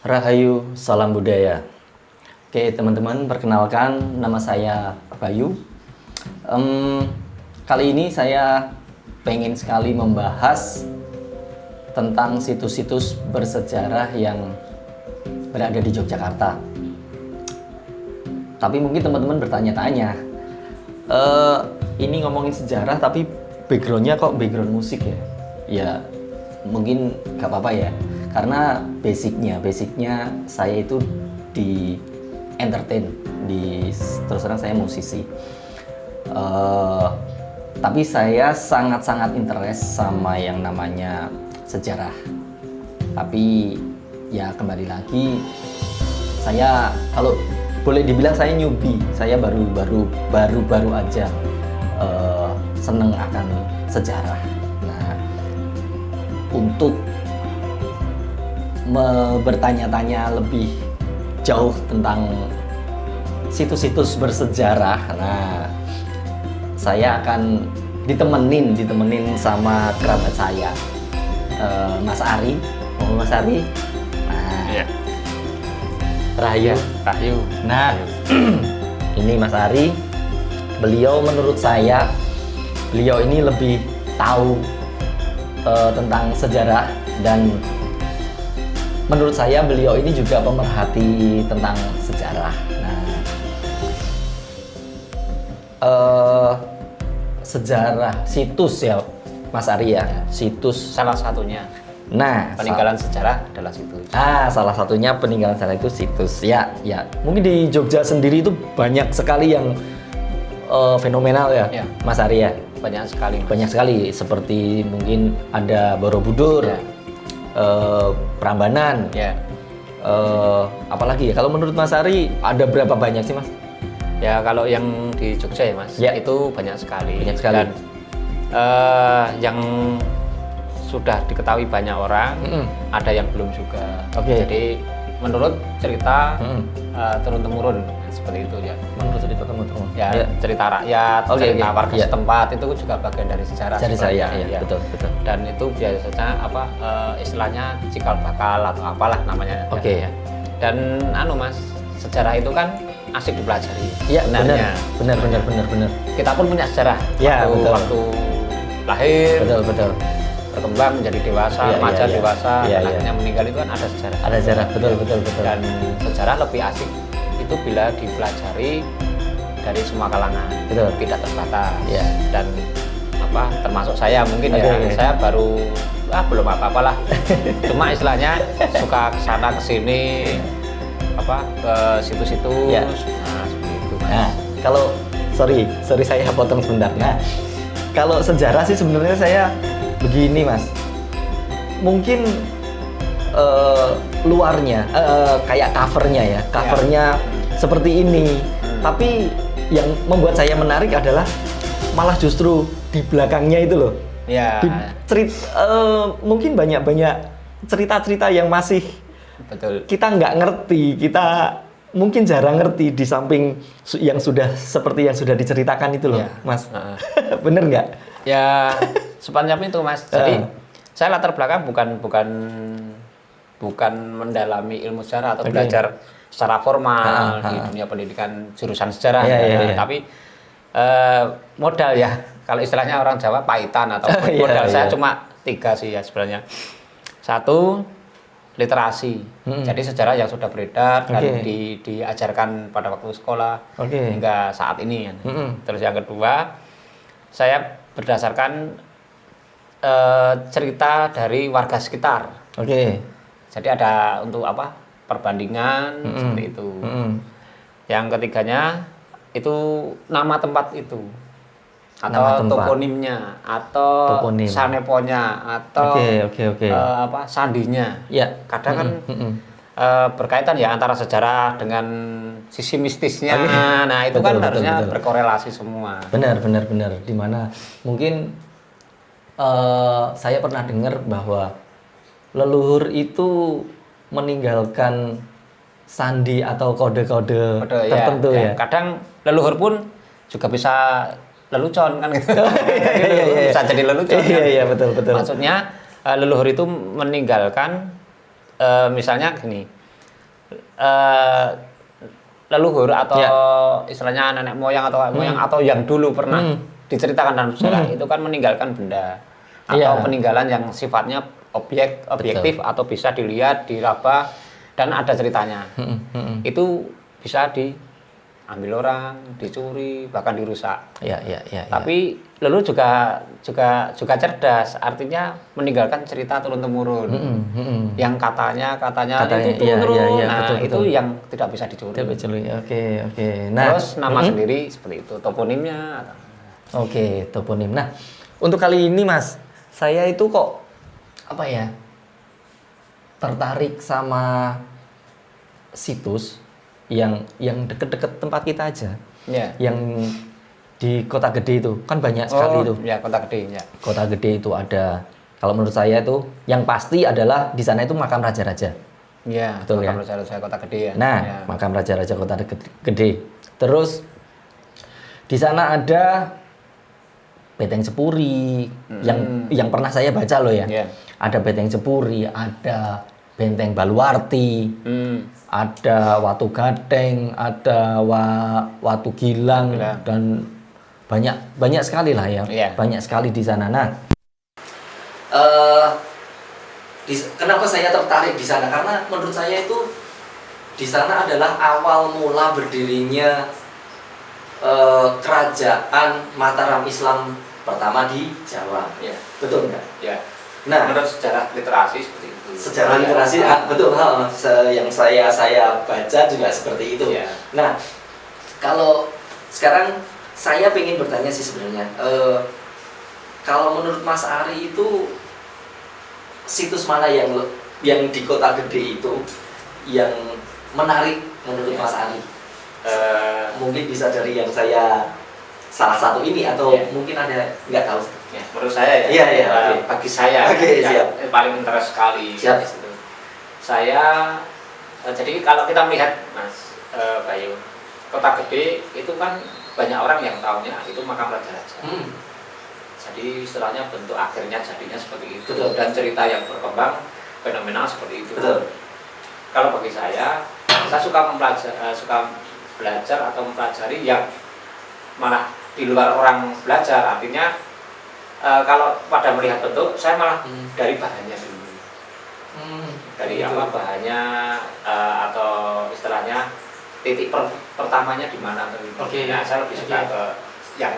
Rahayu, salam budaya. Oke teman-teman, perkenalkan nama saya Bayu. Kali ini saya pengen sekali membahas tentang situs-situs bersejarah yang berada di Yogyakarta. Tapi mungkin teman-teman bertanya-tanya, ini ngomongin sejarah tapi backgroundnya kok background musik ya? Ya mungkin gak apa-apa ya, karena basicnya saya itu di entertain, terus terang saya musisi. Tapi saya sangat-sangat interest sama yang namanya sejarah. Tapi ya kembali lagi, saya kalau boleh dibilang saya newbie, saya baru aja seneng akan sejarah. Nah, untuk bertanya-tanya lebih jauh tentang situs-situs bersejarah, nah saya akan ditemenin sama kerabat saya, Mas Ari. Mas Ari. Nah, ya. Rahayu. Nah, ini Mas Ari. Beliau menurut saya, beliau ini lebih tahu tentang sejarah, dan menurut saya beliau ini juga pemerhati tentang sejarah. Nah, sejarah situs ya Mas Ari ya, situs Salah satunya nah peninggalan sejarah adalah situs. salah satunya peninggalan sejarah itu situs ya. Mungkin di Jogja sendiri itu banyak sekali yang fenomenal ya, Ya. Mas Ari ya. Banyak sekali, Mas. Banyak sekali, seperti mungkin ada Borobudur, Ya. Prambanan, Ya. apalagi ya, kalau menurut Mas Ari ada berapa banyak sih Mas? Ya, kalau yang di Jogja ya, Mas, Ya. itu banyak sekali. Banyak sekali. Dan yang sudah diketahui banyak orang, ada yang belum juga. Oke. Jadi menurut cerita Mm-mm. turun-temurun seperti itu ya. Menurut cerita teman-teman. Ya, cerita rakyat, Oke, cerita oke. warga Ya. setempat itu juga bagian dari sejarah. Dari saya, sebenarnya, ya, betul. Dan itu biasanya istilahnya cikal bakal atau apalah namanya. Oke. Ya. Dan Mas, sejarah itu kan asik dipelajari. Iya, sebenarnya. benar. Kita pun punya sejarah. Ya, betul. Waktu lahir, Betul. berkembang menjadi dewasa, Iya, remaja, iya. dewasa, Iya, dan iya. akhirnya meninggal itu kan ada sejarah. Ada sejarah, betul. Dan sejarah lebih asik itu bila dipelajari dari semua kalangan, Betul. tidak terbatas. Iya. Dan termasuk saya mungkin Oke, ya, oke. saya baru belum apa-apalah. Cuma istilahnya suka kesana kesini, ke situs-situs. Iya. Nah, seperti itu. Mas. Nah, kalau sorry saya potong sebentar. Nah, kalau sejarah sih sebenarnya saya begini Mas, mungkin luarnya kayak covernya seperti ini, tapi yang membuat saya menarik adalah malah justru di belakangnya itu loh. Ya, Mungkin banyak cerita-cerita yang masih betul. kita nggak ngerti, kita mungkin jarang ngerti di samping yang sudah seperti yang sudah diceritakan itu loh, Iya. Mas. Heeh. Bener nggak? Ya, sepanjang itu Mas. Jadi saya latar belakang bukan mendalami ilmu sejarah atau Oke. belajar secara formal di dunia pendidikan jurusan sejarah. Iya. Tapi modal ya, kalau istilahnya orang Jawa pahitan atau Iya, modal saya iya. cuma 3 sih ya sebenarnya. 1, literasi. Jadi sejarah yang sudah beredar dan Oke. diajarkan pada waktu sekolah Oke. hingga saat ini. Mm-mm. Terus yang kedua, saya berdasarkan cerita dari warga sekitar. Oke. Jadi ada untuk perbandingan seperti itu. Yang ketiganya itu nama tempat itu, atau Nama tempat. toponimnya, atau Toponim. saneponya, atau Oke. sandinya. Ya. Kadang kan berkaitan ya antara sejarah dengan sisi mistisnya. Oke. Nah itu Betul, kan harusnya betul. berkorelasi semua. Benar. Dimana mungkin saya pernah dengar bahwa leluhur itu meninggalkan sandi atau kode-kode tertentu ya. Kadang leluhur pun juga bisa lelucon kan gitu. Iya. Bisa jadi lelucon. Iya, betul. Maksudnya leluhur itu meninggalkan misalnya gini. eh, leluhur atau Ya. istilahnya nenek moyang atau moyang atau yang dulu pernah diceritakan dalam sejarah itu kan meninggalkan benda atau Iya. peninggalan yang sifatnya objektif atau bisa dilihat, diraba dan ada ceritanya. Itu bisa diambil orang, dicuri, bahkan dirusak. Ya. Tapi leluhur juga cerdas, artinya meninggalkan cerita turun temurun. Yang katanya itu turun temurun. Nah, betul. itu yang tidak bisa dicuri. Oke. Terus nama sendiri seperti itu, toponimnya. Oke, toponim. Nah, untuk kali ini Mas, saya itu kok tertarik sama situs yang deket-deket tempat kita aja. Ya. Yang di Kota Gede itu kan banyak sekali itu. Ya, Kota Gede ya. Kota Gede itu ada. Kalau menurut saya itu yang pasti adalah di sana itu makam raja-raja. Ya, Betul ya. makam raja-raja Kota Gede ya. Nah, Ya. makam raja-raja Kota Gede. Terus di sana ada Beteng Cepuri yang pernah saya baca loh ya. Yeah. Ada Beteng Cepuri, ada Benteng Baluarti, ada Watu Gadeng, ada Watu Gilang dan banyak sekali lah ya. Yeah. Banyak sekali di sana. Nah, kenapa saya tertarik di sana? Karena menurut saya itu di sana adalah awal mula berdirinya kerajaan Mataram Islam pertama di Jawa. Ya. Betul nggak? Ya. Nah, menurut sejarah literasi seperti itu. sejarah literasi betul. Yang saya baca juga seperti itu. Ya. Nah, kalau sekarang saya ingin bertanya sih sebenarnya, kalau menurut Mas Ari itu situs mana yang di Kota Gede itu yang menarik menurut Mas Ari? Mungkin bisa dari yang saya salah satu ini atau mungkin ada nggak tahu. Ya, menurut saya ya. Iya, okay. Bagi saya siap. Paling interest sekali. Siap. Saya jadi kalau kita melihat Mas Bayu, Kota Gede itu kan banyak orang yang tahunya itu makam raja-raja. Jadi istilahnya bentuk akhirnya jadinya seperti itu. Betul. Dan cerita yang berkembang fenomenal seperti itu. Betul. Kalau bagi saya suka belajar atau mempelajari yang malah di luar orang belajar, artinya kalau pada melihat bentuk saya malah dari bahannya dulu, dari bahannya atau istilahnya titik pertamanya di mana atau nah, saya lebih suka ke yang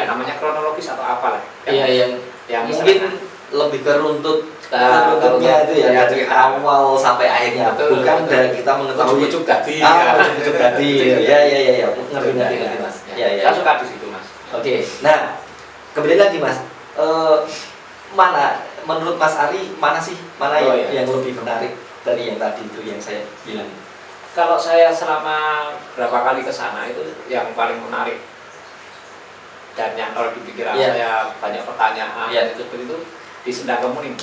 namanya kronologis atau apalah yang mungkin lebih ke runtutnya itu ya, dari awal sampai akhirnya, bukan dari kita mengetahui ujuk gadi. Ya, ngerti Mas. Saya suka di situ Mas. Oke. Nah, kembali lagi Mas, mana menurut Mas Ari mana yang lebih menarik dari yang tadi itu yang saya bilang? Kalau saya selama berapa kali ke sana itu yang paling menarik dan yang kalau di pikiran saya banyak pertanyaan seperti itu di Sendang Kemuning.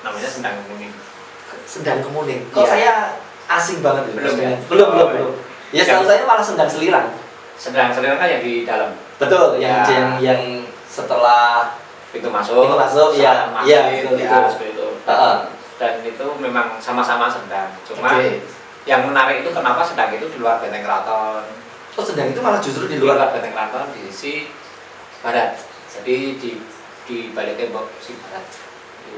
Namanya Sendang Kemuning. Sendang Kemuning. Kok saya asing banget itu? Belum. Ya, setahu saya malah Sendang Selirang. Sendang Selirang kan yang di dalam. Betul, yang setelah pintu masuk, seperti itu. Dan itu memang sama-sama Sendang. Cuma yang menarik itu kenapa Sendang itu di luar Benteng Keraton. Oh, Sendang itu malah justru di luar Benteng Keraton di sisi barat. Jadi di balik tembok sisi barat.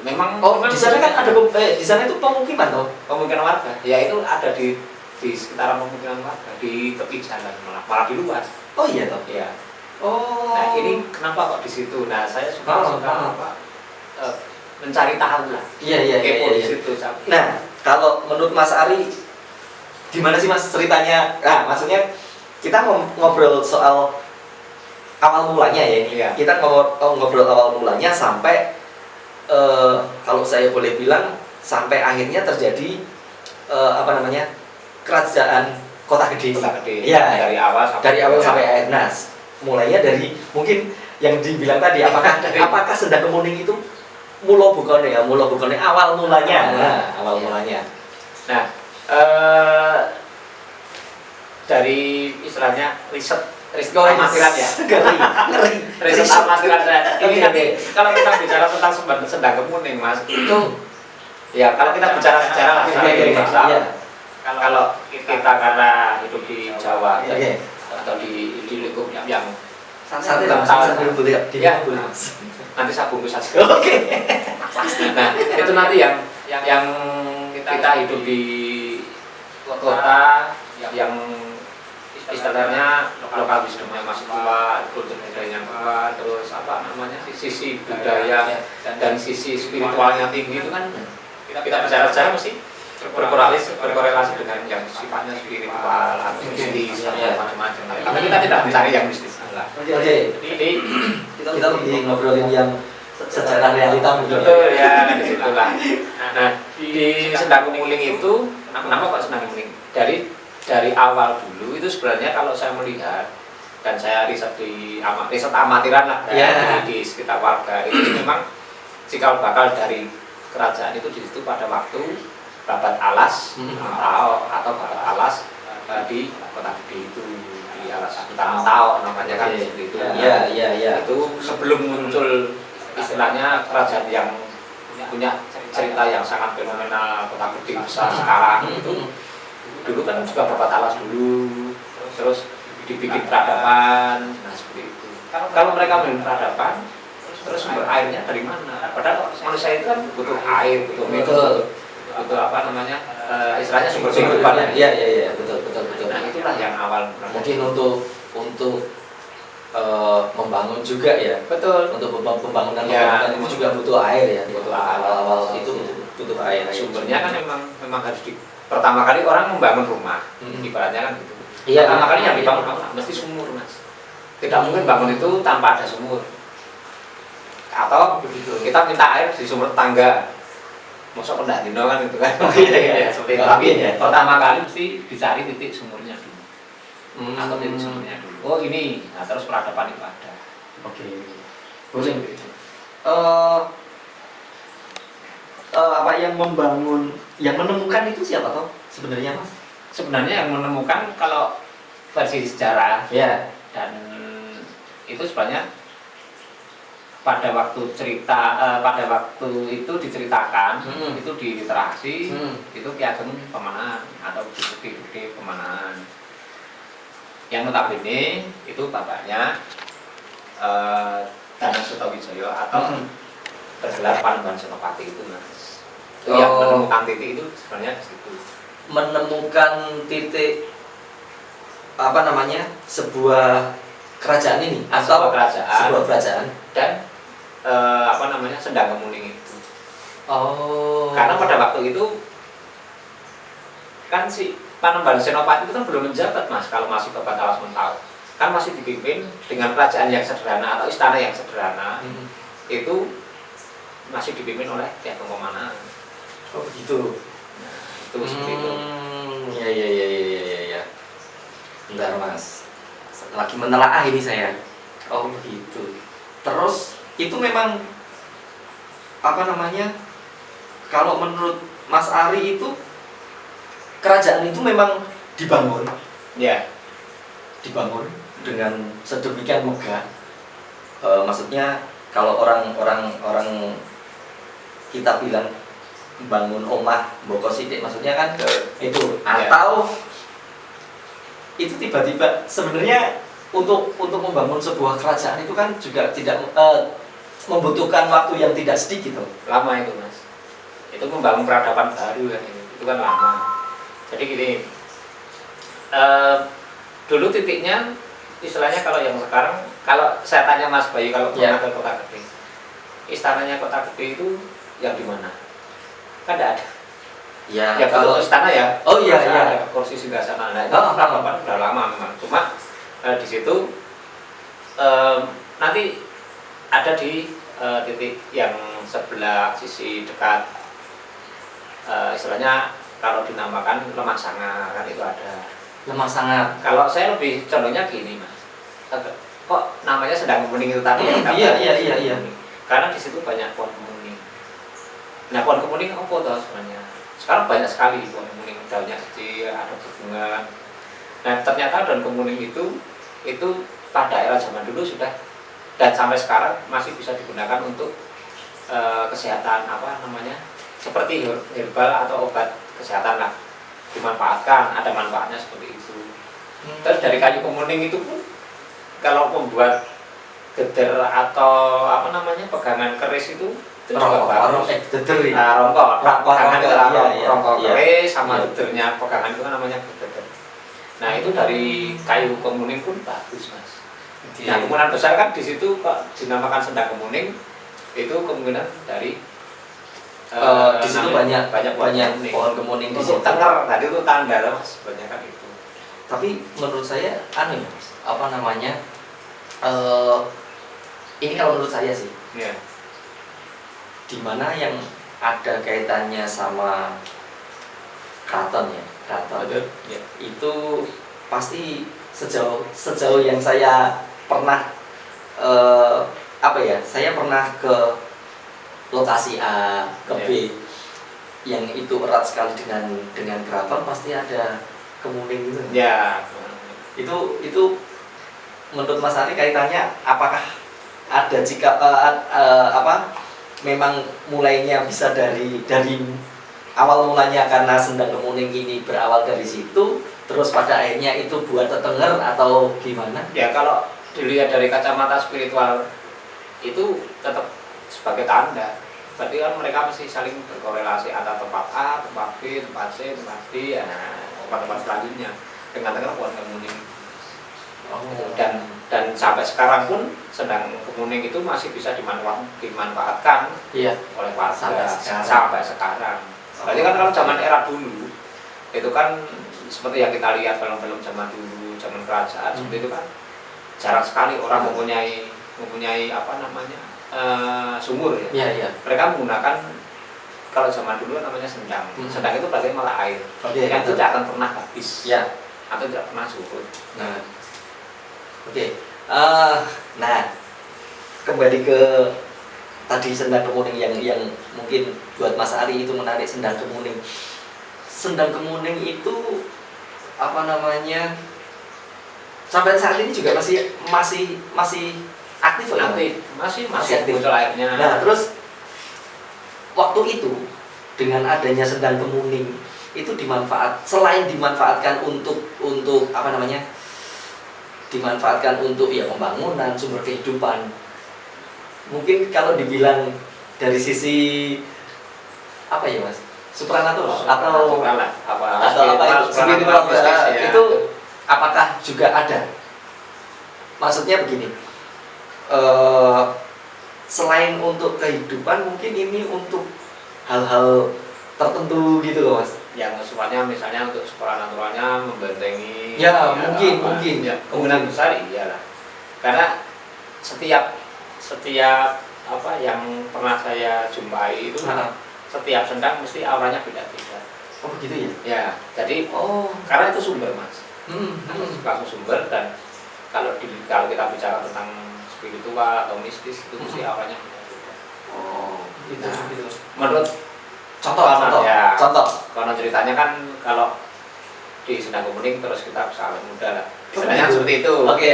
Memang di sana kan ada di sana itu pemukiman toh? Pemukiman warga. Ya itu ada di sekitaran pemukiman warga, di tepi jalan malah di luar. Oh iya toh? Iya. Oh. Nah, ini kenapa kok di situ? Nah, saya suka mencari tahu lah. Iya. Di situ. Nah, kalau menurut Mas Ari gimana sih Mas ceritanya? Nah, maksudnya kita ngobrol soal awal mulanya ya ini. Iya. Kita ngobrol awal mulanya sampai kalau saya boleh bilang sampai akhirnya terjadi kerajaan Kota Gede. Ya, dari awal sampai akhir. Nah, mulainya dari mungkin yang dibilang tadi apakah Sendang Kemuning itu mula bukane awal mulanya. Awal mulanya. Nah, dari istilahnya riset amatiran ya. Ngeri. Riset amatiran saya. Ini nanti kalau kita bicara tentang Sendang Kemuning Mas, itu ya kalau kita bicara sejarah lah, kalau kita karena hidup di Jawa Oke. atau di lingkup yang Santai kental, sambil boleh ya, boleh. nanti saya bungkus saja. Oke. Nah, itu nanti yang kita hidup di kota yang istilahnya lokal wisdomnya masih kuat, kultur budayanya kuat, terus apa namanya sisi budaya dan sisi spiritualnya tinggi itu kan kita bicara saja mesti berkorelasi dengan yang sifatnya spiritual atau mistis atau macam-macam. Tapi kita tidak mencari yang mistis. Oke. Jadi Kita lebih ngobrolin yang sejarah realita mungkin. betul ya, disitulah. Nah, di Sendang Kemuning itu, kenapa kok Sendang Kemuning? Dari awal dulu itu sebenarnya kalau saya melihat dan saya riset riset amatiran lah di sekitar warga itu memang cikal bakal dari kerajaan itu di situ pada waktu babat alas atau babat alas di Kota Gede itu di alas utama Tao namanya kan seperti itu. Iya. Itu sebelum muncul istilahnya kerajaan yang punya cerita yang sangat fenomenal Kota Gede besar sekarang itu dulu kan juga babat alas dulu, terus dibikin peradaban, nah seperti itu. Kalau mereka bikin peradaban, terus sumber airnya dari mana? Padahal manusia itu kan butuh air, butuh minum, butuh apa namanya, istilahnya sumber kehidupan. Iya, betul. Nah itulah yang awal. Mungkin untuk membangun juga ya. Betul. Untuk pembangunan itu juga butuh air ya. Butuh awal itu butuh air. Sumbernya kan memang harus pertama kali orang membangun rumah, ibaratnya kan gitu. Iya, Pertama kali yang dibangun apa? Mesti sumur, Mas. Tidak mungkin bangun itu tanpa ada sumur. Atau kita minta air di sumur tetangga. Masa pendak dino kan itu kan. Seperti itu. Tapi pertama kali mesti dicari titik sumurnya dulu. Atau titik sumurnya dulu. Oh ini, nah terus peradaban itu ada. Oke. Boleh. Apa yang membangun, yang menemukan itu siapa toh sebenarnya Mas? Sebenarnya yang menemukan kalau versi sejarah Ya. dan itu sebenarnya pada waktu pada waktu itu diceritakan itu di literasi itu Ki Ageng Pemanaan atau Ki Gede Pemanaan yang notabene itu bapaknya Danang Sutawijaya atau bergelar Panembahan Senopati itu Mas. Itu yang menemukan titik itu sebenarnya di situ. Menemukan titik apa namanya sebuah kerajaan ini atau sebuah kerajaan dan apa namanya Sendang Kemuning itu. Karena pada waktu itu kan si Panembahan Senopati itu kan belum menjabat Mas kalau masih babat alas mentau. Kan masih dipimpin dengan kerajaan yang sederhana atau istana yang sederhana. Itu masih dipimpin oleh Ki Ageng Pemanaan. Oh begitu. Nah, itu seperti itu. Iya. Bentar Mas, lagi menelaah ini saya. Oh begitu. Terus itu memang apa namanya? Kalau menurut Mas Ari itu kerajaan itu memang dibangun. Ya. Dibangun dengan sedemikian megah. Maksudnya kalau orang kita bilang bangun omah boko sidik maksudnya kan itu atau itu tiba-tiba sebenarnya untuk membangun sebuah kerajaan itu kan juga tidak membutuhkan waktu yang tidak sedikit. Lama itu Mas. Itu membangun peradaban baru kan itu kan lama. Jadi gini, dulu titiknya istilahnya kalau yang sekarang kalau saya tanya Mas Bayu kalau pernah ke Kota Gede, istananya Kota Gede itu yang di mana? Kan tidak ada. Ya kalau istana ya. Oh iya. Ada kursi singgasana. Nah, itu udah lama memang. Cuma di situ nanti ada di titik yang sebelah sisi dekat istilahnya kalau dinamakan Lemah Sanga kan itu ada. Lemah Sanga. Kalau saya lebih condongnya gini Mas. Kok namanya Sendang Kemuning itu tadi? Iya. Karena di situ banyak pohon kemuning. Nah, pohon kemuning apa tuh sebenarnya? Sekarang banyak sekali pohon kemuning, daunnya kecil, ada berbunga. Nah, ternyata daun kemuning itu pada era zaman dulu sudah dan sampai sekarang masih bisa digunakan untuk kesehatan apa namanya? Seperti herbal atau obat kesehatan lah. Dimanfaatkan manfaatkan, ada manfaatnya seperti itu. Terus dari kayu kemuning itu pun kalau membuat geder atau apa namanya pegangan keris itu juga bagus. Rongkok, pegangan rongkok keris sama gedernya pegangan itu kan namanya geder. Nah itu dari kayu kemuning pun bagus mas. Nah kemungkinan besar kan di situ kok dinamakan sendang kemuning itu kemungkinan dari di situ banyak pohon kemuning di situ. Tenger tadi itu tanda lah mas, banyak kan itu. Tapi menurut saya aneh mas, apa namanya? Ini kalau menurut saya sih, Iya. dimana yang ada kaitannya sama keraton ya, keraton Betul. Ya. itu pasti sejauh yang saya pernah saya pernah ke lokasi A ke B yang itu erat sekali dengan keraton, pasti ada kemuning gitu. Ya. Itu menurut Mas Ari kaitannya apakah ada jika memang mulainya bisa dari awal mulanya karena sendang kemuning ini berawal dari situ, terus pada akhirnya itu buat tetenger atau gimana? Ya kalau dilihat dari kacamata spiritual itu tetap sebagai tanda. Berarti kan mereka masih saling berkorelasi antara tempat A, tempat B, tempat C, tempat D, ya, tempat-tempat selanjutnya dengan tenger pohon kemuning. Dan sampai sekarang pun sendang kemuning itu masih bisa dimanfaatkan oleh warga sampai sekarang. Berarti kan kalau zaman era dulu itu kan seperti yang kita lihat film-film zaman dulu, zaman kerajaan seperti itu kan jarang sekali orang mempunyai apa namanya sumur ya. Mereka menggunakan kalau zaman dulu namanya sendang. Sendang itu berarti malah air yang tidak akan pernah habis atau tidak pernah surut. Nah, kembali ke tadi sendang kemuning yang mungkin buat Mas Ari itu menarik. Sendang kemuning itu apa namanya, sampai saat ini juga masih aktif ya? Masih aktif. Muncul airnya. Nah terus waktu itu dengan adanya sendang kemuning itu selain dimanfaatkan untuk apa namanya, dimanfaatkan untuk ya pembangunan, sumber kehidupan. Mungkin kalau dibilang dari sisi apa ya mas, supranatural atau spiritual itu apakah juga ada? Maksudnya begini, selain untuk kehidupan mungkin ini untuk hal-hal tertentu gitu loh mas. Yang sifatnya misalnya untuk sekolah naturalnya membentengi mungkin ya, kemungkinan besar iyalah, karena setiap apa yang pernah saya jumpai itu setiap sendang mesti auranya beda-beda. Oh begitu ya? Ya, jadi karena itu sumber mas, langsung sumber. Dan kalau kita bicara tentang spiritual atau mistis itu mesti auranya beda-beda. Gitu. Menurut Contoh. Karena ceritanya kan kalau di sendang kemuning terus kita bisa awet muda lah. Istilahnya seperti itu. Oke.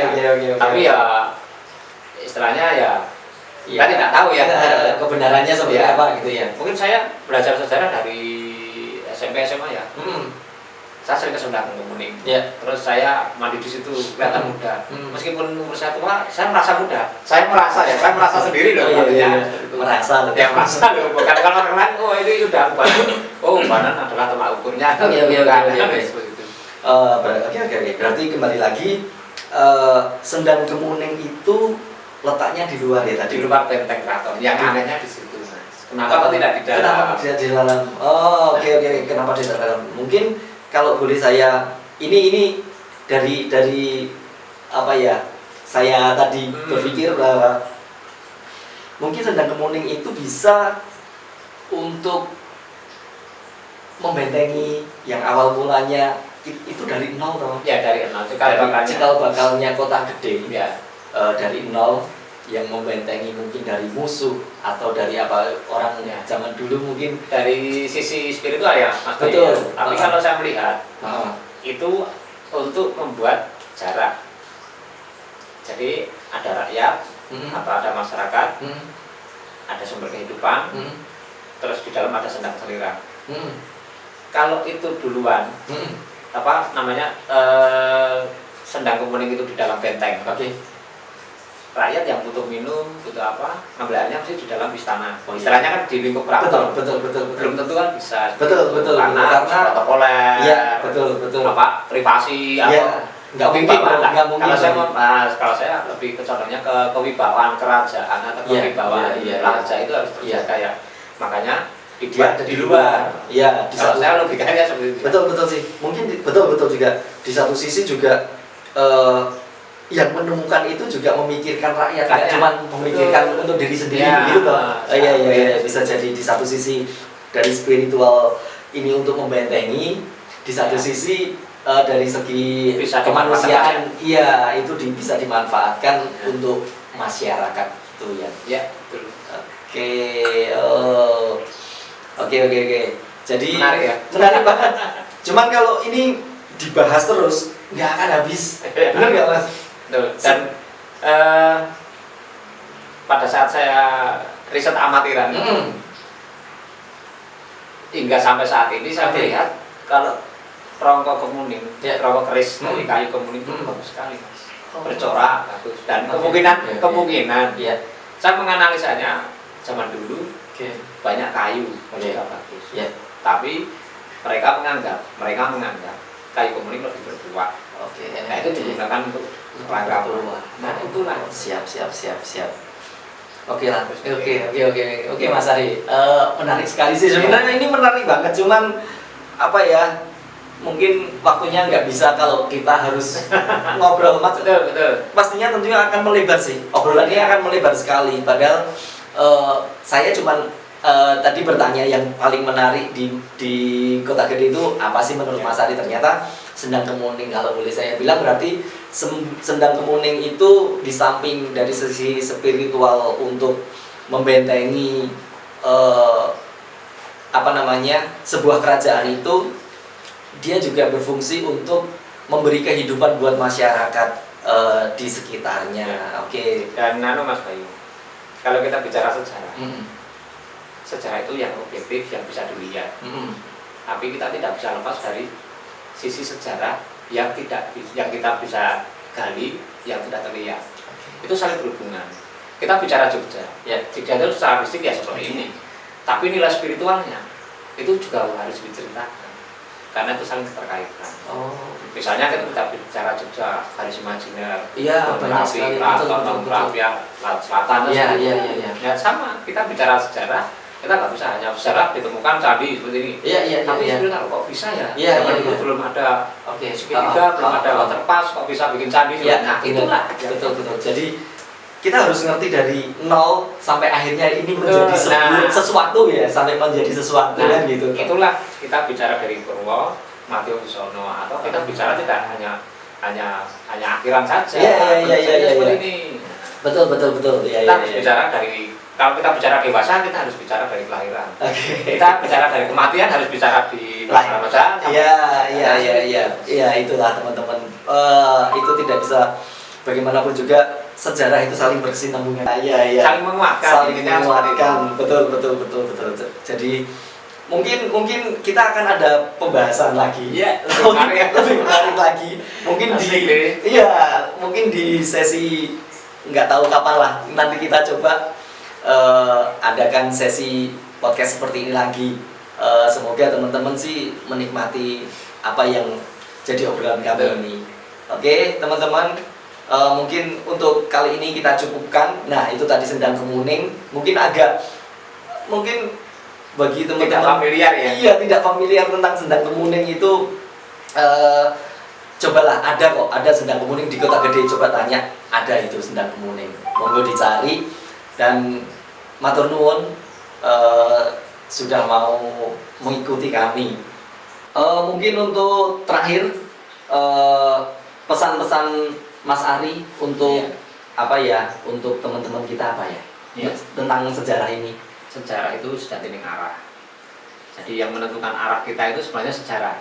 Tapi ya istilahnya ya kita tidak tahu ya kebenarannya seperti apa gitu ya. Mungkin saya belajar sejarah dari SMP SMA ya. Saya sering ke sendang kemuning. Terus saya mandi di situ kelihatan muda. Meskipun umur saya tua, saya merasa muda. Saya merasa sendiri loh. Merasa loh. Bukan kalau orang lain, itu udah ubanan adalah tolak ukurnya. Oke. Seperti itu. Oke. Berarti kembali lagi, sendang kemuning itu letaknya di luar ya tadi. Di luar benteng keraton. Yang anehnya di situ, mas. Kenapa tidak di dalam? Kenapa tidak di dalam? Oke. Kenapa tidak di dalam? Mungkin kalau boleh saya ini dari apa ya, saya tadi berpikir bahwa mungkin sendang kemuning itu bisa untuk membentengi yang awal mulanya itu dari nol toh? Ya dari nol. Cikal bakalnya kota gede. Ya. Dari nol yang membentengi mungkin dari musuh atau dari apa orang zaman dulu mungkin dari sisi spiritual ya mas. Betul. Tapi kalau saya melihat itu untuk membuat jarak. Jadi ada rakyat atau ada masyarakat, ada sumber kehidupan, terus di dalam ada sendang selirang. Kalau itu duluan, apa namanya Sendang Kemuning itu di dalam benteng. Oke. Rakyat yang butuh minum, butuh apa, ngambil airnya mesti di dalam istana. Oh, iya. Istilahnya kan di lingkup keraton. Betul. Belum tentu kan bisa. Betul. Karena protokoler. Iya, betul. Apa privasi Iya. Nggak mungkin dong, nggak mungkin. Kalau saya lebih condongnya ke kewibawaan kerajaan atau kewibawaan raja itu harus terjaga ya. Makanya dibuat di luar. Iya, Kalau saya logikanya seperti itu. Betul sih. Mungkin betul juga. Di satu sisi juga yang menemukan itu juga memikirkan rakyat, nggak cuma memikirkan untuk diri sendiri gitu toh. Iya, bisa jadi di satu sisi dari spiritual ini untuk membentengi, di satu sisi dari segi bisa kemanusiaan, iya itu bisa dimanfaatkan untuk masyarakat itu ya. Ya, betul. Oke. Jadi Menarik ya? Menarik banget. Cuman kalau ini dibahas terus nggak akan habis. Benar nggak Mas? Betul. Dan pada saat saya riset amatiran hingga sampai saat ini saya melihat kalau rongko kemuning, rongko keris dari kayu kemuning itu bagus sekali, Mas. Bercorak bagus dan kemungkinan saya menganalisanya zaman dulu banyak kayu juga bagus. Tapi mereka menganggap kayu kemuning lebih berbuah. Nah itu digunakan untuk rangka berbuah. Nah itulah. Siap. Oke Mas Ari. Menarik sekali sih sebenarnya ini menarik banget. Cuman apa ya? Mungkin waktunya nggak bisa kalau kita harus ngobrol Mas. Betul. Pastinya tentunya akan melebar sih. Obrolannya akan melebar sekali. Padahal saya cuman tadi bertanya yang paling menarik di Kota Gede itu apa sih menurut Mas Ari? Ternyata Sendang Kemuning. Kalau boleh saya bilang berarti Sendang Kemuning itu di samping dari sisi spiritual untuk membentengi sebuah kerajaan itu, dia juga berfungsi untuk memberi kehidupan buat masyarakat di sekitarnya. Oke. Dan Mas Bayu, kalau kita bicara sejarah, sejarah itu yang objektif, yang bisa dilihat. Tapi kita tidak bisa lepas dari sisi sejarah yang kita bisa gali, yang tidak terlihat. Itu saling berhubungan. Kita bicara Jogja, Jogja itu secara fisik ya seperti ini. Tapi nilai spiritualnya itu juga harus diceritakan, karena itu saling terkaitkan. Misalnya kita bicara Jogja, garis imajiner, banyak sekali. Keraton, Laut Selatan, ya sama. Kita bicara sejarah, kita nggak bisa hanya sejarah ditemukan candi seperti ini. Tapi sebenarnya kok bisa ya? Zaman dulu belum ada segitiga, belum ada waterpass, kok bisa bikin candi? Nah, itulah. Betul. Jadi kita harus ngerti dari nol sampai akhirnya ini menjadi sesuatu ya, sampai menjadi sesuatu kan gitu. Itulah kita bicara dari Purwo, Mati Wisono, atau kita bicara tidak hanya akhiran saja. Seperti ini. Betul. Kita harus bicara dari, kalau kita bicara dewasa, kita harus bicara dari kelahiran. Kita bicara dari kematian, harus bicara di masa. Iya, itulah teman-teman. Itu tidak bisa, bagaimanapun juga sejarah itu saling berkesinambungan. Saling menguatkan. Betul. Jadi mungkin kita akan ada pembahasan lagi. Lebih menarik lagi. Mungkin di sesi nggak tahu kapan lah. Nanti kita coba adakan sesi podcast seperti ini lagi. Semoga teman-teman sih menikmati apa yang jadi obrolan kami ini. Oke, teman-teman. Mungkin untuk kali ini kita cukupkan. Nah, itu tadi Sendang Kemuning. Mungkin bagi teman-teman tidak familiar ya. Iya, tidak familiar tentang Sendang Kemuning itu. Cobalah, ada Sendang Kemuning di Kota Gede. Coba tanya, ada itu Sendang Kemuning. Monggo dicari. Dan matur nuwun sudah mau mengikuti kami. Mungkin untuk terakhir pesan-pesan Mas Ari untuk untuk teman-teman kita tentang sejarah ini. Sejarah itu sejatining arah. Jadi yang menentukan arah kita itu sebenarnya sejarah.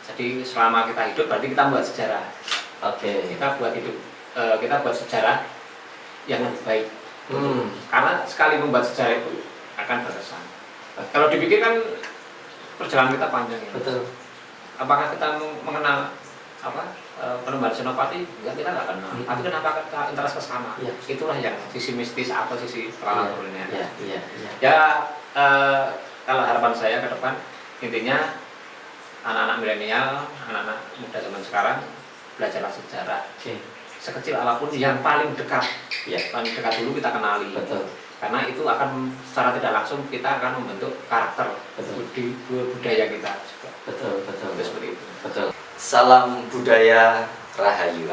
Jadi selama kita hidup berarti kita buat sejarah. Kita buat sejarah yang lebih baik. Karena sekali membuat sejarah itu akan berkesan. Kalau dipikir kan perjalanan kita panjang ya. Betul. apakah kita mengenal Penembahan Senopati? Ya kita nggak kenal. Tapi kenapa kita interest ke sana? Iya. Itulah yang sisi mistis atau sisi kulturnya. Iya. Ya, kalau harapan saya ke depan, intinya anak-anak milenial, anak-anak muda zaman sekarang, belajarlah sejarah. Oke. Sekecil apapun yang paling dekat, Ya. paling dekat dulu kita kenali. Betul. Karena itu akan secara tidak langsung kita akan membentuk karakter Betul. budaya kita juga. Betul. Itu seperti itu. Betul. Salam budaya Rahayu.